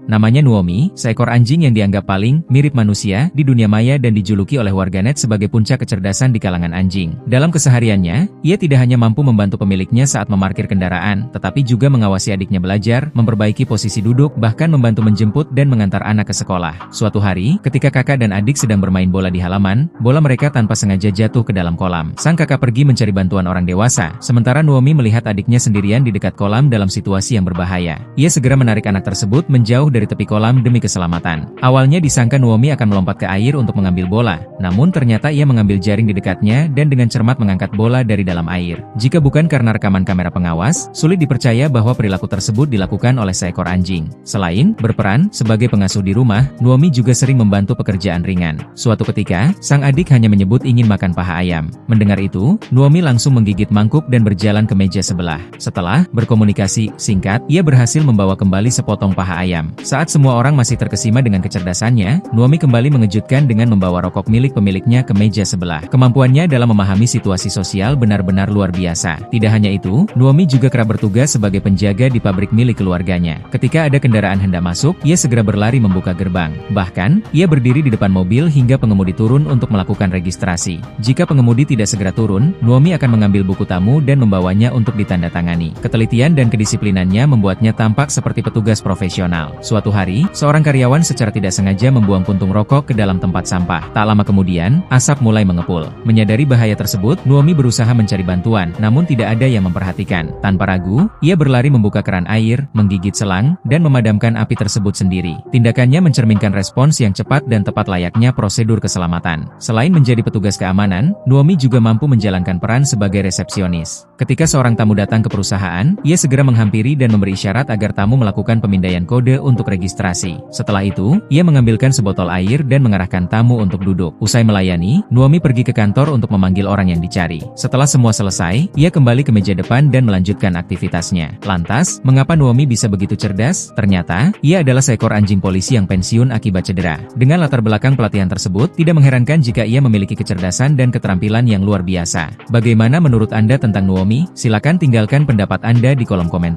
Namanya Nuomi, seekor anjing yang dianggap paling mirip manusia di dunia maya dan dijuluki oleh warganet sebagai puncak kecerdasan di kalangan anjing. Dalam kesehariannya, ia tidak hanya mampu membantu pemiliknya saat memarkir kendaraan, tetapi juga mengawasi adiknya belajar, memperbaiki posisi duduk, bahkan membantu menjemput dan mengantar anak ke sekolah. Suatu hari, ketika kakak dan adik sedang bermain bola di halaman, bola mereka tanpa sengaja jatuh ke dalam kolam. Sang kakak pergi mencari bantuan orang dewasa, sementara Nuomi melihat adiknya sendirian di dekat kolam dalam situasi yang berbahaya. Ia segera menarik anak tersebut menjauh dari tepi kolam demi keselamatan. Awalnya disangka Nuomi akan melompat ke air untuk mengambil bola, namun ternyata ia mengambil jaring di dekatnya dan dengan cermat mengangkat bola dari dalam air. Jika bukan karena rekaman kamera pengawas, sulit dipercaya bahwa perilaku tersebut dilakukan oleh seekor anjing. Selain berperan sebagai pengasuh di rumah, Nuomi juga sering membantu pekerjaan ringan. Suatu ketika, sang adik hanya menyebut ingin makan paha ayam. Mendengar itu, Nuomi langsung menggigit mangkuk dan berjalan ke meja sebelah. Setelah berkomunikasi singkat, ia berhasil membawa kembali sepotong paha ayam. Saat semua orang masih terkesima dengan kecerdasannya, Nuomi kembali mengejutkan dengan membawa rokok milik pemiliknya ke meja sebelah. Kemampuannya dalam memahami situasi sosial benar-benar luar biasa. Tidak hanya itu, Nuomi juga kerap bertugas sebagai penjaga di pabrik milik keluarganya. Ketika ada kendaraan hendak masuk, ia segera berlari membuka gerbang. Bahkan, ia berdiri di depan mobil hingga pengemudi turun untuk melakukan registrasi. Jika pengemudi tidak segera turun, Nuomi akan mengambil buku tamu dan membawanya untuk ditandatangani. Ketelitian dan kedisiplinannya membuatnya tampak seperti petugas profesional. Suatu hari, seorang karyawan secara tidak sengaja membuang puntung rokok ke dalam tempat sampah. Tak lama kemudian, asap mulai mengepul. Menyadari bahaya tersebut, Nuomi berusaha mencari bantuan, namun tidak ada yang memperhatikan. Tanpa ragu, ia berlari membuka keran air, menggigit selang, dan memadamkan api tersebut sendiri. Tindakannya mencerminkan respons yang cepat dan tepat layaknya prosedur keselamatan. Selain menjadi petugas keamanan, Nuomi juga mampu menjalankan peran sebagai resepsionis. Ketika seorang tamu datang ke perusahaan, ia segera menghampiri dan memberi isyarat agar tamu melakukan pemindaian kode untuk registrasi. Setelah itu, ia mengambilkan sebotol air dan mengarahkan tamu untuk duduk. Usai melayani, Nuomi pergi ke kantor untuk memanggil orang yang dicari. Setelah semua selesai, ia kembali ke meja depan dan melanjutkan aktivitasnya. Lantas, mengapa Nuomi bisa begitu cerdas? Ternyata, ia adalah seekor anjing polisi yang pensiun akibat cedera. Dengan latar belakang pelatihan tersebut, tidak mengherankan jika ia memiliki kecerdasan dan keterampilan yang luar biasa. Bagaimana menurut Anda tentang Nuomi? Silakan tinggalkan pendapat Anda di kolom komentar.